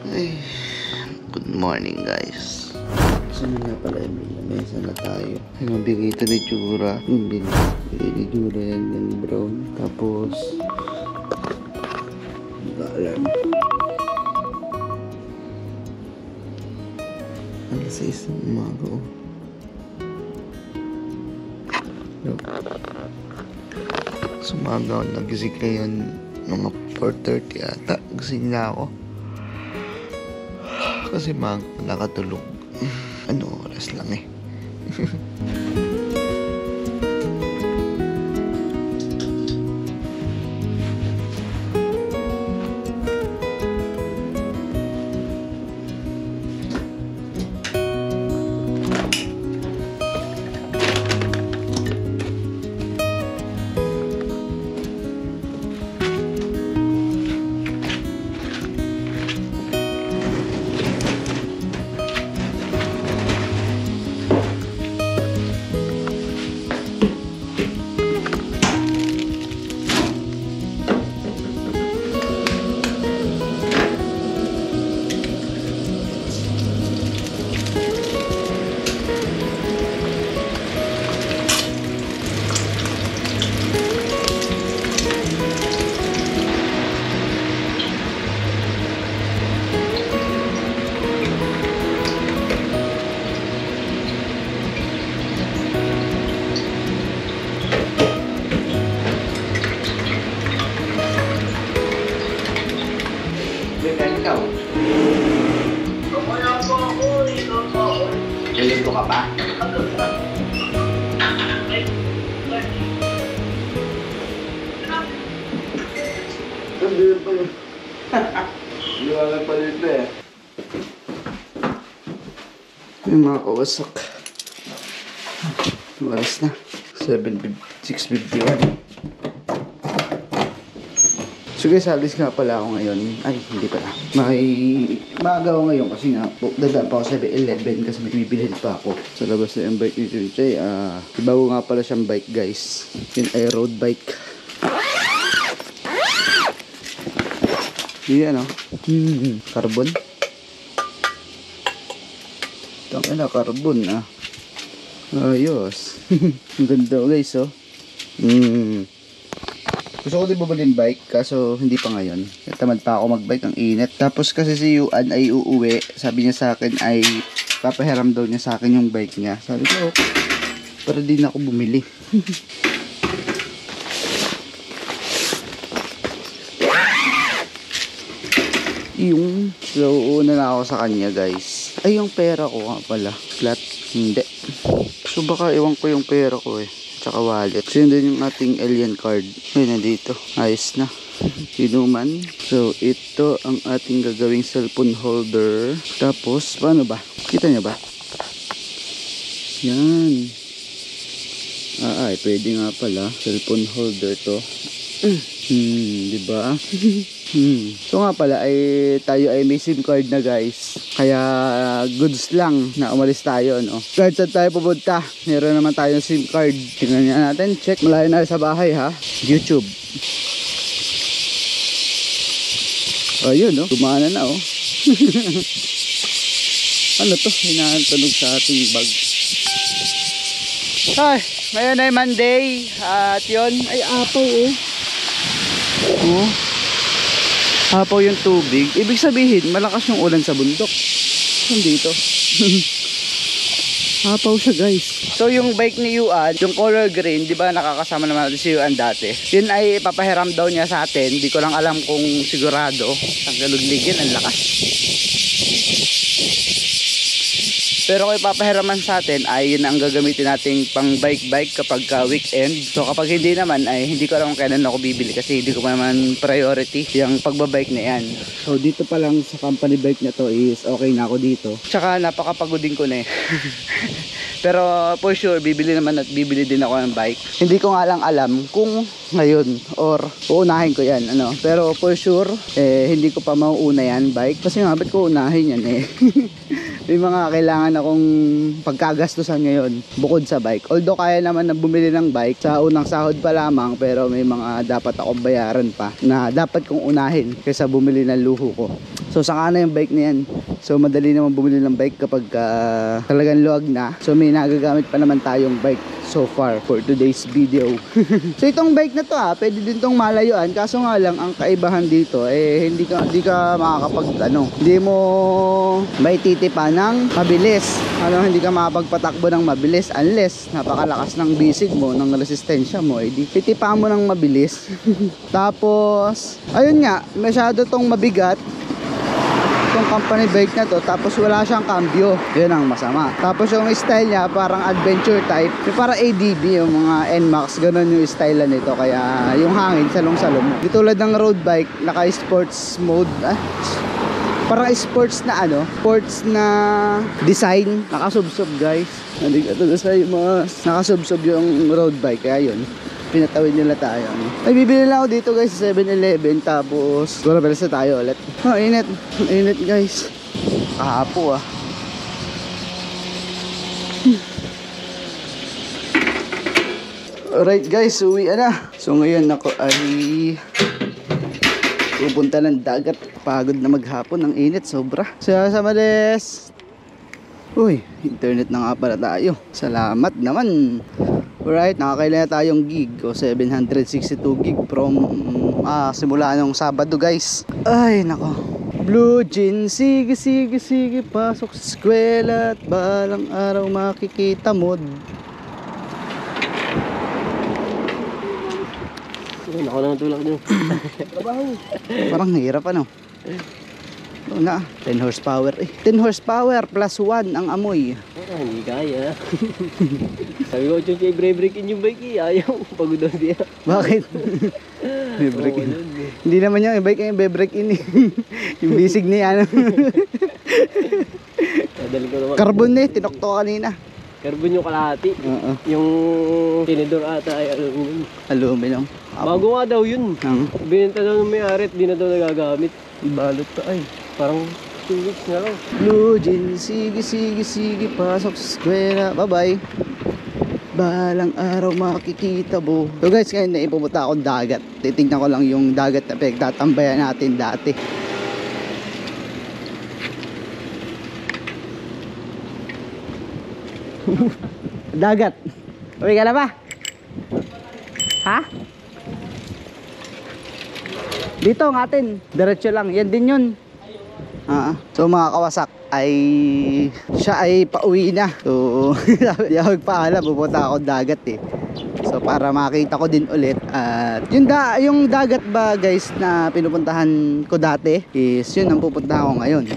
Ay, good morning guys. Saan na pala yung lamesa na tayo? Ay, mabigay ito ni Jura. Yung bigay ni Jura yan ng brown. Tapos, mag-alarm. Alas 6 ng umaga oh. Sumaga ako, nagising ngayon mga 4:30 ata. Gising na ako. Kasi nakatulog. Ano oras lang eh. Lilito ka pa? Hindi pa yun. Liwanag pa dito eh. May mga kawasak. Oras na. 6:51. So guys, alis nga pala ako ngayon. Ay, hindi pala. Maaga ako ngayon kasi nga dadaan pa ako sa 7-Eleven kasi may bibilhin pa ako. Sa labas na yung bike ni Chunchay. Ibago nga pala siyang bike guys. Yun ay road bike. Yan carbon. Tangina, carbon ayos. Ang ganda guys oh. Gusto ko din bubalin bike kaso hindi pa ngayon. Tamad pa ako magbike, ang init. Tapos kasi si Yuan ay uuwi. Sabi niya sa akin ay papahiram daw niya sa akin yung bike niya. Sabi ko para din ako bumili. So una na ako sa kanya guys. Ay yung pera ko nga pala. Flat. Hindi. So baka iwan ko yung pera ko eh. Tsaka wallet. So yun din yung ating alien card. Ayun na dito. Ayos na. Inuman. So ito ang ating gagawing cellphone holder. Tapos paano ba? Kita niya ba? Yan. Ay pwede nga pala. Cellphone holder to. Diba? So nga pala ay tayo ay may SIM card na guys. Kaya goods lang na umalis tayo no. Kahit saan tayo pupunta, meron naman tayong SIM card. Tingnan niya natin, check. Malayo na sa bahay ha. YouTube. Ayun no, gumana na oh. Ano to? Hinahatunog sa ating bag. Ay, ngayon ay Monday. At yun, ay apaw oh. Oh. Hapaw yung tubig. Ibig sabihin, malakas yung ulan sa bundok. Nandito. Hapaw siya guys. So yung bike ni Yuan, yung color green, di ba nakakasama naman natin si Yuan dati. Yun ay papahiram daw niya sa atin. Di ko lang alam kung sigurado. Ang galugligin, ang lakas. Pero kung ipapahiraman sa atin ay yun ang gagamitin nating pang bike kapag weekend. So kapag hindi naman ay hindi ko alam kung kailan ako bibili kasi hindi ko pa naman priority yung pagbabike na yan. So dito pa lang sa company bike na to is okay na ako dito. Tsaka napakapagod din ko na eh. Pero for sure bibili naman at bibili din ako ng bike. Hindi ko nga lang alam kung ngayon or uunahin ko yan ano. Pero for sure hindi ko pa mauuna yan bike kasi nga ba't ko unahin yan eh. May mga kailangan akong pagkagastusan ngayon bukod sa bike. Although kaya naman na bumili ng bike sa unang sahod pa lamang, pero may mga dapat akong bayaran pa na dapat kong unahin kaysa bumili ng luho ko. So saka na yung bike na yan. So madali naman bumili ng bike kapag talagang luwag na. So may nagagamit pa naman tayong bike so far for today's video. So itong bike na to pwede din tong malayuan, kaso nga lang ang kaibahan dito hindi ka makakapag hindi mo maititipa ng mabilis. Hindi ka makapagpatakbo ng mabilis unless napakalakas ng bisig mo, ng resistensya mo, di titipa mo ng mabilis. Tapos ayun nga, masyado tong mabigat itong company bike na to, tapos wala siyang cambio, yun ang masama. Tapos yung style niya parang adventure type, yung parang ADB, yung mga NMAX, ganun yung style nito, kaya yung hangin salong-salong mo. Di tulad ng road bike, naka sports mode, parang sports na sports na design, nakasubsob guys. Hindi ka to sa mga nakasubsob yung road bike, kaya yun pinatawid nila tayo. Ay, bibili lang ako dito guys sa 7-Eleven, tapos gura belas na tayo ulit. Init guys, kahapo Alright guys, uwi na. So ngayon ako ay pupunta ng dagat. Pagod na maghapon, ang init sobra. So sa Males, uy, internet na nga pala tayo. Salamat naman. Alright, nakakailan na tayong gig o 762 gig from simula nung Sabado guys. Ay nako, blue jeans, sige pasok sa eskwela at balang araw makikita mo. Ako lang tulak nyo. Parang hirap na 10 horsepower 10 horsepower plus 1 ang amoy. Hindi kaya. Sabi ko, Chuchi, i-break-in yung bike ayaw. Pagod daw diya. Bakit? May break in. Hindi naman yung bike yung break in yung bisig niya Dali ko naman. Carbon tinokto kanina. Carbon yung kalahati. Yung tinidor ata ay aluminum. Bago nga daw yun. Binenta daw ng may-ari at di na daw nagagamit. Balot to ay. Parang 2 weeks na lang. Blue jeans, sige pasok sa eskwela. Bye bye. Balang araw makikita mo. So guys, ngayon na ipupunta akong dagat. Titingnan ko lang yung dagat na pagtatambayan natin dati. Dagat. Uwi ka na ba? Ha? Dito ang atin. Diretso lang. Yan din yun. So mga kawasak ay siya ay pauwi na. So di ako magpaalam, pupunta ako dagat So para makita ko din ulit. At yung dagat ba guys na pinupuntahan ko dati is yun ang pupuntahan ko ngayon.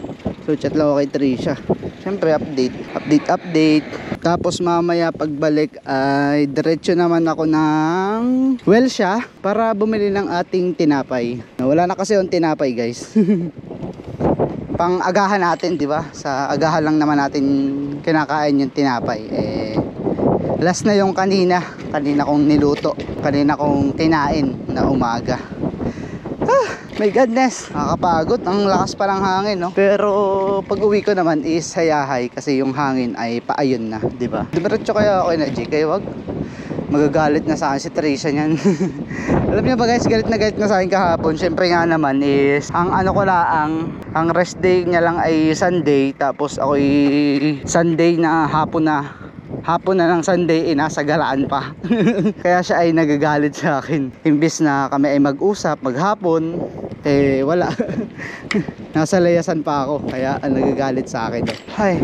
So chat lang ako kay Trisha. Siyempre update. Tapos mamaya pagbalik ay diretso naman ako ng Welsha para bumili ng ating tinapay. Wala na kasi yung tinapay guys. Pang agahan natin, di ba? Sa agahan lang naman natin kinakain yung tinapay. Last na yung kanina kong niluto, kanina kong kinain na umaga. My goodness, nakakapagod. Ang lakas pa ng hangin, no? Pero pag uwi ko naman is hayahay kasi yung hangin ay paayon na, di ba? Diretso kaya ako na G, kayo wag magagalit na sa akin si Trisha niyan. Alam niyo ba guys, galit na sa akin kahapon. Syempre nga naman is ang ang rest day niya lang ay Sunday, tapos ako ay Sunday na hapon na ng Sunday nasa galaan pa. Kaya siya ay nagagalit sa akin. Imbis na kami ay mag-usap maghapon, wala. Nasa layasan pa ako, kaya nagagalit sa akin. Hay,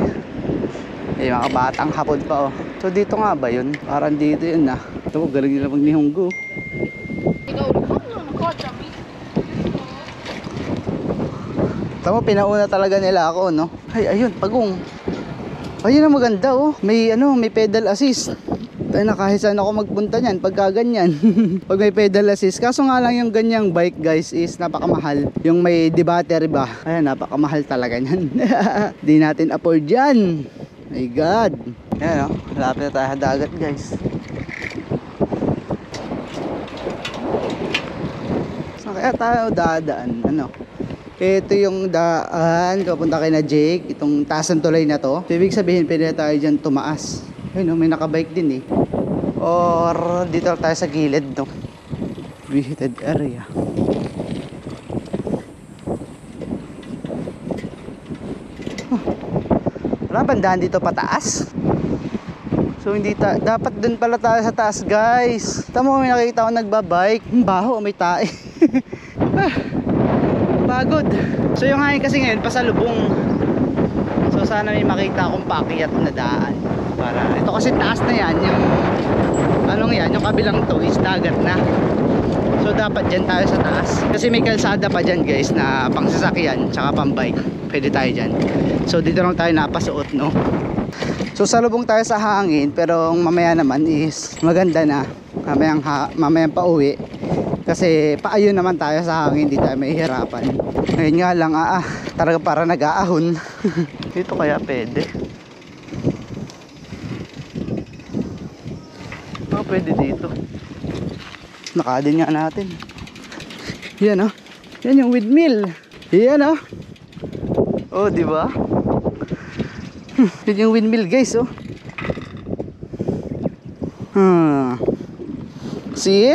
mga batang hapon pa So dito nga ba yun? Parang dito yun Ito, galing nila pag nihunggo. Tama, pinauna talaga nila ako, no? Ay, ayun, pagong. Ayun ang maganda, may pedal assist. Tayo na, kahit saan ako magpunta niyan pagka ganyan. Pag may pedal assist. Kaso nga lang yung ganyang bike guys is napakamahal. Yung may battery ba? Ayan, napakamahal talaga niyan. Di natin afford yan. My God. Ayan malapit na tayo sa dagat guys. Saan kaya tayo dadaan? Ito yung daan papunta kay na Jake. Itong taas ng tulay na to. So, ibig sabihin pwede tayo dyan tumaas. Ayun, may nakabike din eh. Or dito tayo sa gilid, no? Visited area. Wala bandaan dito pataas. So hindi dapat dun pala tayo sa taas, guys. Tama, may nakikita ko nagbabike. Baho, may tae. Pagod. So yung hangin kasi ngayon pasalubong. So sana may makita akong paakyat na daan. Para ito kasi taas na yan, yung anong yan, yung kabilang to is dagat na. So dapat dyan tayo sa taas. Kasi may kalsada pa dyan, guys, na pang sasakyan tsaka pang bike. Pwede tayo dyan. So dito lang tayo napasuot, no? So salubong tayo sa hangin, pero mamaya naman is maganda na. Mamayang pauwi. Kasi paayun naman tayo sa hangin, hindi tayo mahihirapan. Ngayon nga lang, talaga para nag-aahon. Dito kaya pwede. Pwede dito. Nakadin nga natin. Yan oh. Yan yung windmill. Yan oh. Oh, di ba? Yan yung windmill, guys, oh. See?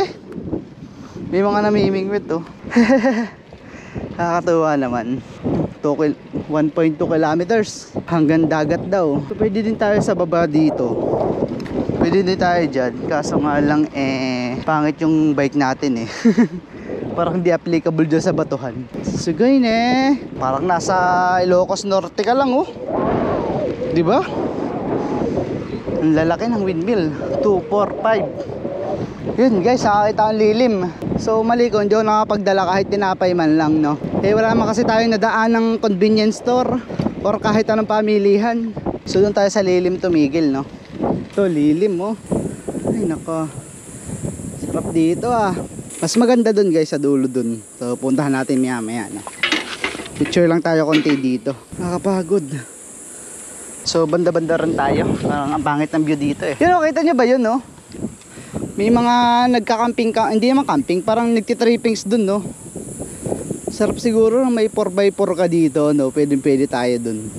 May mga namimingwit, oh. Nakakatuwa naman. 1.2 kilometers hanggang dagat daw. So, pwede din tayo sa baba dito. Pwede din tayo dyan. Kaso nga lang pangit yung bike natin eh. Parang hindi applicable dyan sa batuhan. Sugay ne. Parang nasa Ilocos Norte ka lang oh. Diba? Ang lalaki ng windmill. 2, 4, 5. Yun guys, nakakita ang lilim. So mali ko, hindi ako nakapagdala kahit tinapay man lang, no? Wala naman kasi tayo nadaan ng convenience store or kahit anong pamilihan. So doon tayo sa lilim tumigil, no? Ito lilim oh. Ay nako, sarap dito ah. Mas maganda dun guys, sa dulo dun. So puntahan natin maya maya, no? Picture lang tayo konti dito. Nakakapagod. So banda-banda rin tayo. Parang ang pangit ng view dito eh. Yun, kita nyo ba yun, no? May mga nagka-camping ka, hindi naman camping, parang nagtitrippings dun, no? Sarap siguro na may 4x4 ka dito, no? Pwede tayo dun.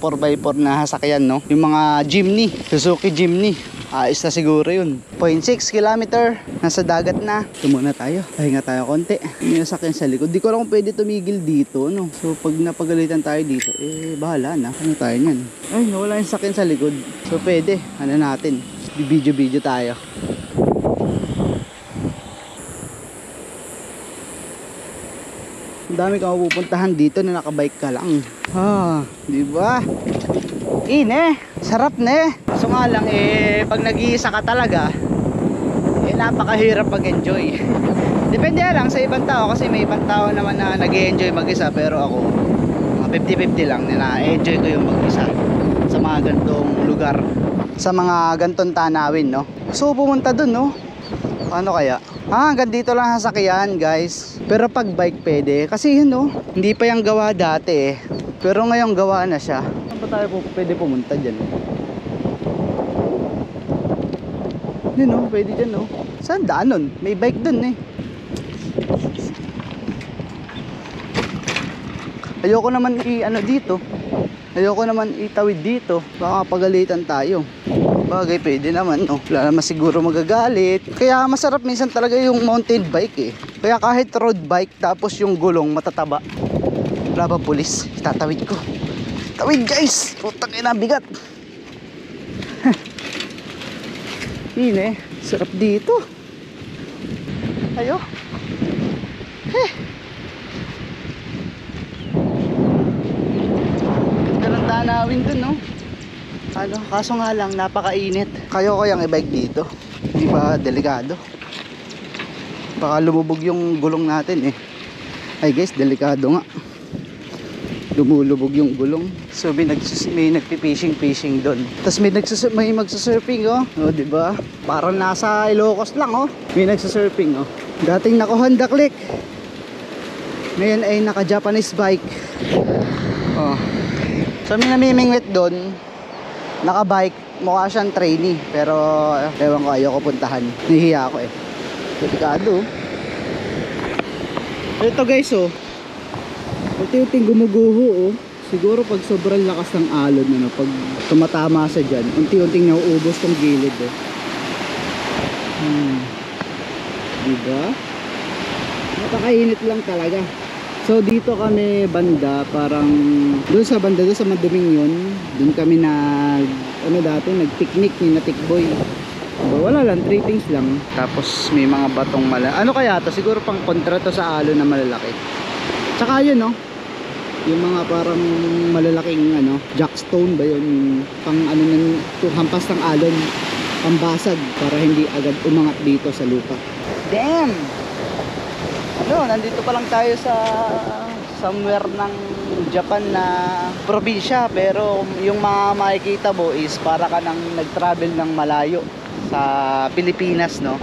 4x4 na sasakyan, no? Yung mga Jimny, Suzuki Jimny. Ayos na siguro yun. 0.6 kilometer, nasa dagat na. Ito muna tayo, pahinga tayo konti. May nasakyan sa likod. Di ko lang kung pwede tumigil dito, no? So pag napagalitan tayo dito, bahala na. Ano tayo nyan? Ay, nawala yung sakyan sa likod. So pwede, ano natin? Video tayo. Ang dami kang mapupuntahan dito na nakabike ka lang. Di ba? Sarap ne. Kaso nga lang pag nag-iisa ka talaga, napakahirap mag-enjoy. Depende lang sa ibang tao kasi may ibang tao naman na nag-enjoy mag-isa, pero ako 50-50 lang na enjoy ko yung mag-isa sa mga gantong lugar, sa mga gantong tanawin, no? So pumunta dun, no? Paano kaya? Hanggang dito lang sasakyan, guys. Pero pag bike pwede. Kasi yun, no? Hindi pa yung gawa dati eh. Pero ngayon gawa na siya. Saan pa tayo pwede pumunta dyan? Yun, no? Pwede dyan, no? Saan daan nun? May bike dun eh. Ayoko naman dito. Ayoko naman itawid dito. Baka pagalitan tayo. Bagay, pwede naman, no? Wala naman siguro magagalit. Kaya masarap minsan talaga yung mountain bike eh. Kaya kahit road bike tapos yung gulong matataba, wala ba pulis? Itatawid ko. Tawid guys! Putang ina, bigat. Sarap dito. Ayo. Ganang tanawin dun, no? Kaso nga lang napakainit. Kayo ko yung i-bike dito. Di ba delikado? Baka lumubog yung gulong natin eh. Ay guys, delikado nga. Lumulubog yung gulong. So may nagpi-fishing doon. Tapos may magsusurfing oh. Oh, di ba? Parang nasa Ilocos lang oh. May nagsusurfing oh. Dating naka Honda Click. Ngayon ay naka Japanese bike. Oh. So may namimingwit doon. Naka-bike, mukha siyang trainee. Pero ewan ko, ayoko puntahan. Nahihiya ako eh. Delikado. Ito guys oh. Unti-unting gumuguho oh. Siguro pag sobrang lakas ng alon, ano, pag tumatama sa dyan, unti-unting nauubos tong gilid oh. Diba? Napakainit lang talaga. So dito kami banda, parang doon sa banda, doon sa maduming yun, doon kami nag-picnic ni na Tikboy. Wala lang, trippings lang. Tapos may mga batong ano kaya to? Siguro pang kontra to sa alon na malalaki. Tsaka yun no, yung mga parang malalaking jackstone ba yun, pang hampas ng alon, pambasag para hindi agad umangat dito sa lupa. Damn! Nandito pa lang tayo sa somewhere ng Japan na probinsya, pero yung mga makikita mo is para ka nang nag-travel ng malayo sa Pilipinas, no?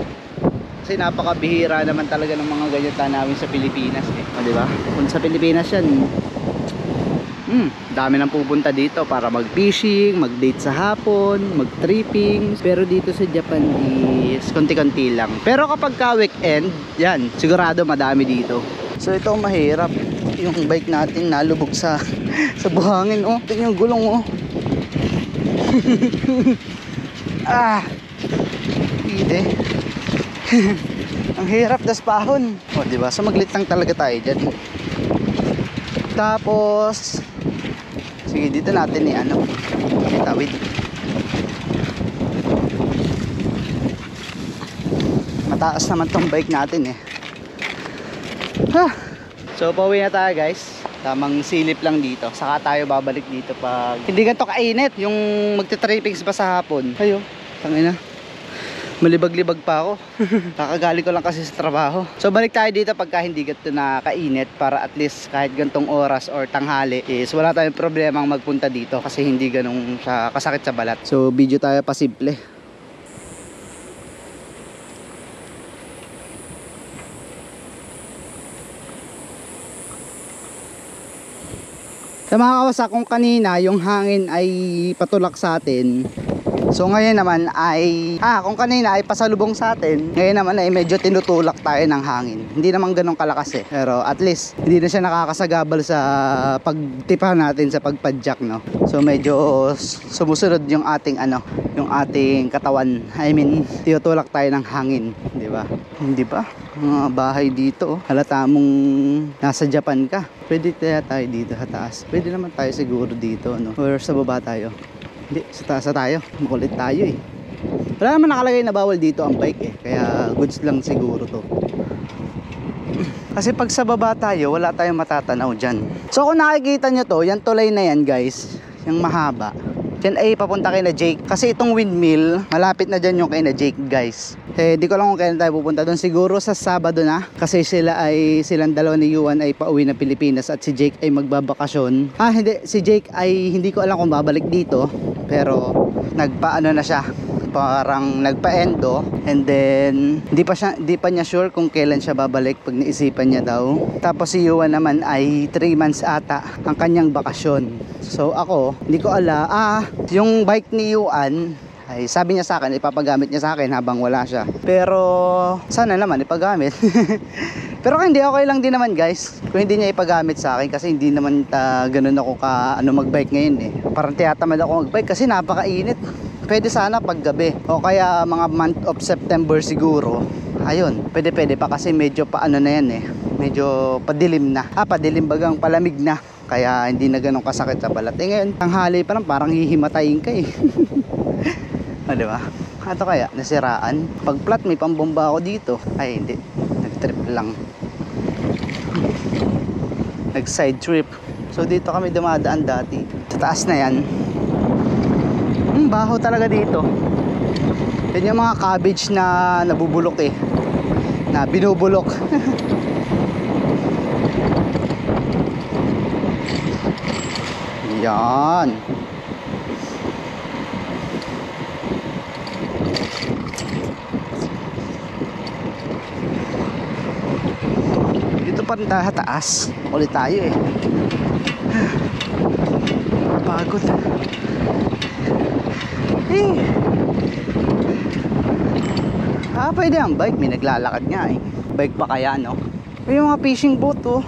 Kasi napakabihira naman talaga ng mga ganyan tanawin sa Pilipinas eh. Di ba? Kung sa Pilipinas yan, dami nang pupunta dito para mag-fishing, mag-date sa hapon, mag-tripping. Pero dito sa Japan is konti-konti lang. Pero kapag ka weekend, yan, sigurado madami dito. So ito ang mahirap. Yung bike natin nalubog sa buhangin. Oh, tingnan yung gulong oh. Ide. Ang hirap daspahon. Oh, di ba? So maglit lang talaga tayo diyan. Tapos sige, dito natin itawid. Mataas naman tong bike natin eh. So pauwi na tayo guys. Tamang silip lang dito. Saka tayo babalik dito pag hindi ganito kainit. Yung magte-trippings pa sa hapon. Ayo, tangina. Malibag-libag pa ako. Kakagaling ko lang kasi sa trabaho. So balik tayo dito pagka hindi ganito na kainit, para at least kahit gantong oras or tanghali is wala tayong problemang magpunta dito kasi hindi ganong siya kasakit sa balat. So video tayo pa simple. Sa mga kawasak, kung kanina yung hangin ay patulak sa atin, so ngayon naman ay kung kanina ay pasalubong sa atin, ngayon naman ay medyo tinutulak tayo ng hangin. Hindi naman ganun kalakas eh, pero at least hindi na siya nakakasagabal sa pagtipa natin sa pagpadjak, no. So medyo sumusunod yung ating yung ating katawan. I mean, tinutulak tayo ng hangin, di ba? Hindi ba? Mga bahay dito, halata mong nasa Japan ka. Pwede tayo dito sa taas. Pwede naman tayo siguro dito, no? Or sa baba tayo. Hindi, sa taas tayo. Makulit tayo eh. Wala naman nakalagay na bawal dito ang bike eh. Kaya goods lang siguro to. Kasi pag sa baba tayo, wala tayong matatanaw dyan. So kung nakikita nyo to, yan tulay na yan guys, yung mahaba, yan ay papunta kay na Jake. Kasi itong windmill, malapit na dyan yung kay na Jake guys. Eh di ko lang kung kailan tayo pupunta doon. Siguro sa Sabado na. Kasi silang dalawa ni Yuan ay pauwi na Pilipinas at si Jake ay magbabakasyon. Hindi, si Jake ay hindi ko alam kung babalik dito, pero nagpaano na siya, parang nagpa-endo, and then hindi pa niya sure kung kailan siya babalik, pag naisipan niya daw. Tapos si Yuan naman ay 3 months ata ang kanyang bakasyon. So ako, hindi ko ala. Yung bike ni Yuan ay sabi niya sa akin, ipapagamit niya sa akin habang wala siya. Pero sana naman ipagamit. Pero hindi, okay lang din naman guys kung hindi niya ipagamit sa akin, kasi hindi naman ganun ako magbike ngayon eh. Parang tiyatamad ako magbike kasi napakainit. Pwede sana pag gabi o kaya mga month of September siguro. Ayun, pwede pa kasi medyo na yan eh. Medyo padilim na. Padilim bagang palamig na. Kaya hindi na ganun kasakit sa balat. Ngayon, tanghali pa lang parang hihimatayin ka eh. Diba? Ato kaya nasiraan. Pag flat may pambomba ako dito. Ay hindi, nag-trip lang, nag-side trip. So dito kami dumadaan dati. Sa taas na yan. Baho talaga dito. Yan yung mga cabbage na nabubulok eh, na binubulok. Yan. Dito pa rin tayo sa taas. Ulit tayo eh. Pagod. Pwede ang bike. May naglalakad nga eh. Bike pa kaya, no? May mga fishing boat oh.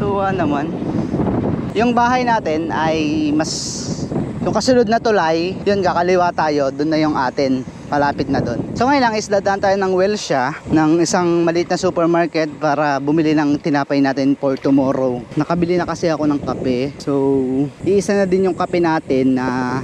Tuwa naman. Yung bahay natin ay yung kasunod na tulay, yun kakaliwa tayo, doon na yung atin. Malapit na doon. So ngayon lang is dadaan tayo ng Welsha, ng isang maliit na supermarket para bumili ng tinapay natin for tomorrow. Nakabili na kasi ako ng kape. So iisa na din yung kape natin na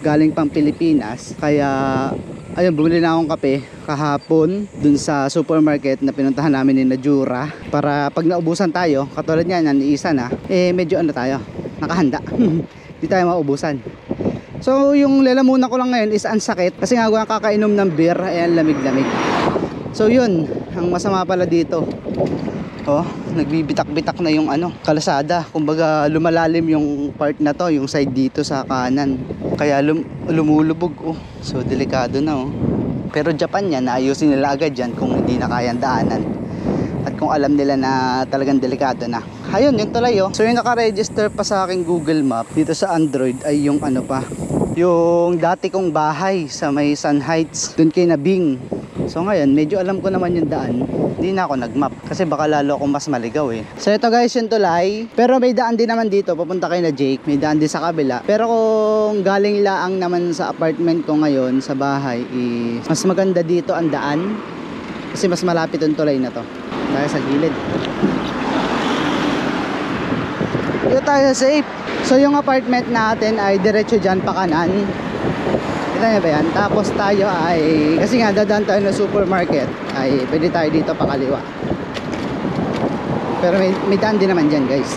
galing pang Pilipinas. Kaya ayun, bumili na akong kape kahapon dun sa supermarket na pinuntahan namin ni Najura. Para pag naubusan tayo, katulad niyan, iisa na, medyo tayo, nakahanda. Di tayo maubusan. So yung lalamunan ko lang ngayon is ang sakit kasi nga ako kakainom ng beer, ayan, lamig-lamig. So yun, ang masama pala dito, oh, nagbibitak-bitak na yung kalasada. Kumbaga lumalalim yung part na to, yung side dito sa kanan. Kaya lumulubog, oh. So delikado na, oh. Pero Japan yan, naayusin nila agad yan kung hindi na kayang daanan. At kung alam nila na talagang delikado na. Ayun, yung tulay, oh. So yung naka-register pa sa aking Google Map dito sa Android ay yung yung dati kong bahay sa may Sun Heights, dun kay Nabing. So ngayon, medyo alam ko naman yung daan. Hindi na ako nagmap kasi baka lalo akong mas maligaw eh. So ito guys, yung tulay. Pero may daan din naman dito, papunta kay na Jake. May daan din sa kabila. Pero kung galing laang naman sa apartment ko ngayon, sa bahay, mas maganda dito ang daan. Kasi mas malapit yung tulay na to. Tayo sa gilid. Dito tayo safe. So yung apartment natin ay diretso dyan pa kanan. Kita nyo ba yan? Tapos tayo ay, kasi nga dadaan tayo na supermarket, ay pwede tayo dito pa kaliwa. Pero may daan din naman dyan guys.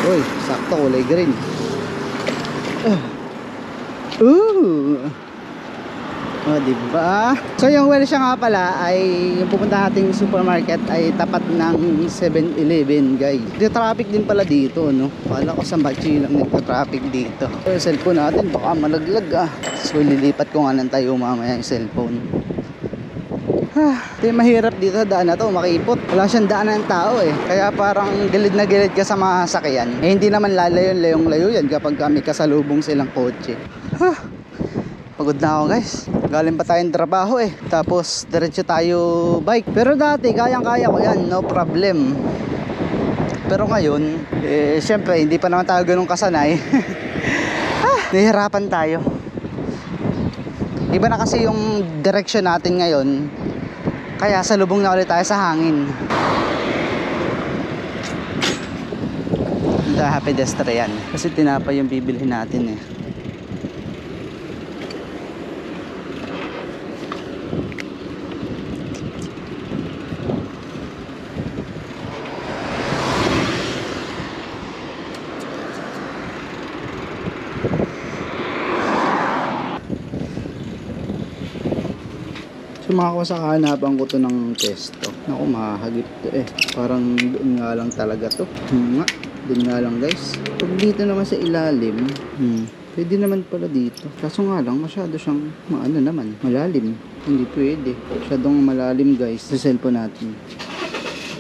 Uy, sakto, kulay green. Oh, diba? So yung Welsha nga pala ay yung pupunta nating supermarket ay tapat ng 7-Eleven guys. Yung traffic din pala dito, no? Kala ko sa Bachi lang nagka-traffic dito. So yung cellphone natin baka malaglag ah. So lilipat ko nga lang tayo mamaya yung cellphone. Ito yung mahirap dito sa daan na to, makipot. Wala siyang daanan ng tao eh. Kaya parang gilid na gilid ka sa mga sakyan. Eh hindi naman layong-layo yan kapag kami kasalubong silang kotse. Pagod na ako guys. Galing pa tayong trabaho eh. Tapos diretso tayo bike. Pero dati kayang-kaya ko yan, no problem. Pero ngayon, syempre hindi pa naman tayo ganun kasanay. Nahihirapan tayo. Iba na kasi yung direction natin ngayon. Kaya salubong na ulit tayo sa hangin. Ito happy pedestrian. Kasi tinapay yung bibilhin natin eh. Sumako sa kahanapan ko to ng pesto. Naku, mahagip to eh. Parang doon nga lang talaga to. Doon nga lang guys. Pag dito naman sa ilalim, pwede naman pala dito. Kaso nga lang, masyado siyang naman, malalim. Hindi pwede. Masyadong malalim guys sa cellphone natin.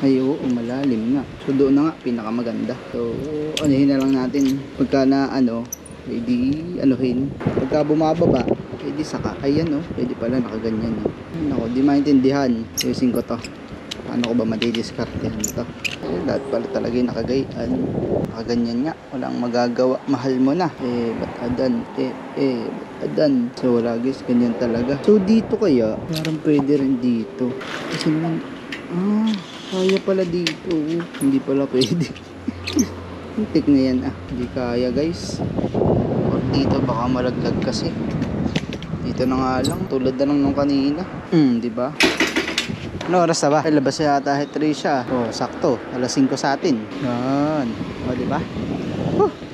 Ay oo, malalim nga. So doon na nga, pinakamaganda. So, anuhin na lang natin. Pagka na pwede anuhin. Pagka bumababa, pwede saka. Ayan oh, pwede pala nakaganyan oh. Ako, di maintindihan. Ayusin ko to. Paano ko ba madidiskartehan to? Lahat pala talaga yung nakagayaan. Nakaganyan nga. Walang magagawa. Mahal mo na. Ba't adan? Ba't adan? So wala guys, ganyan talaga. So dito kaya, parang pwede rin dito. Kasi naman, kaya pala dito. Hindi pala pwede. Hintik na yan Hindi kaya guys. Or dito baka malaglag kasi. Dito na nga lang, tulad na lang nung kanina. Di ba? Ano oras na ba? Ay, labas yata Trisha. Oh, sakto. Alas 5 sa atin. Yan. O, di ba?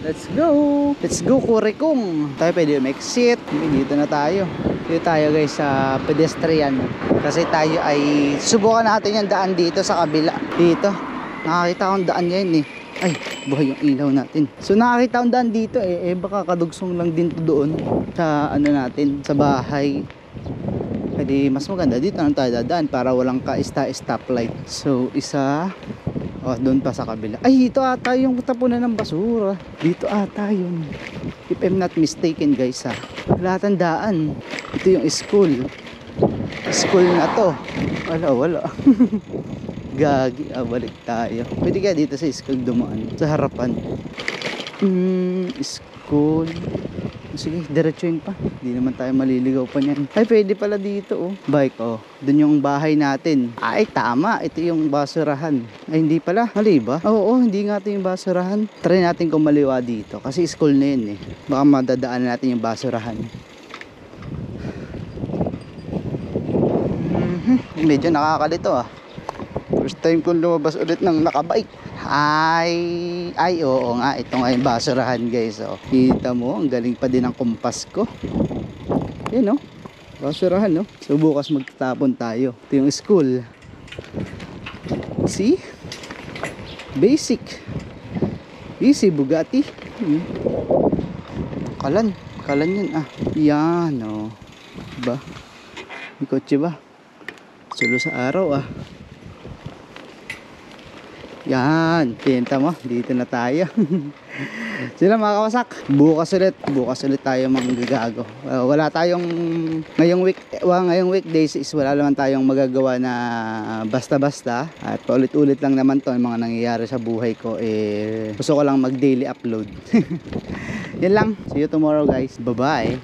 Let's go. Let's go, Kurekong. Tayo pwede mag-exit. Dito na tayo. Dito tayo guys sa pedestrian. Kasi tayo ay subukan natin yung daan dito sa kabila. Dito. Nakakita akong daan ngayon eh. Ay, buhay yung ilaw natin. So nakakita akong daan dito baka kadugsong lang din to doon sa natin, sa bahay. Pwede mas maganda dito lang tayo dadaan para walang ka-stoplight. So isa, doon pa sa kabila. Ay, ito ata yung tapunan ng basura. Dito ata yun. If I'm not mistaken guys wala tandaan. Ito yung school. School na to. Wala. Gagi, balik tayo. Pwede kaya dito sa school dumaan. Sa harapan. School. Sige, diretsuin pa. Hindi naman tayo maliligaw pa niyan. Ay, pwede pala dito, oh. Bike, oh. Doon yung bahay natin. Ay, tama. Ito yung basurahan. Ay, hindi pala. Mali ba? Oo, hindi nga ito yung basurahan. Try natin kung maliwa dito. Kasi school na yun, eh. Baka madadaanan natin yung basurahan. Medyo nakakalito, ah. First time kong lumabas ulit ng nakabike. Ay, oo nga. Ito nga yung basurahan, guys. Oh. Kita mo, ang galing pa din ng kompas ko. Yan, oh. Basurahan, no? So, bukas magtatapon tayo. Ito yung school. See? Basic. Easy, Bugatti. Kalan yun, ah. Yan, oh. Diba? May kotse ba? Sulo sa araw, ah. Yan, pinta mo, dito na tayo. Sila mga kawasak, bukas ulit tayo manggagago. Wala tayong ngayong weekdays is wala naman tayong magagawa na basta-basta. At paulit-ulit lang naman to yung mga nangyayari sa buhay ko. Gusto ko lang mag daily upload. Yan lang, see you tomorrow guys, bye bye.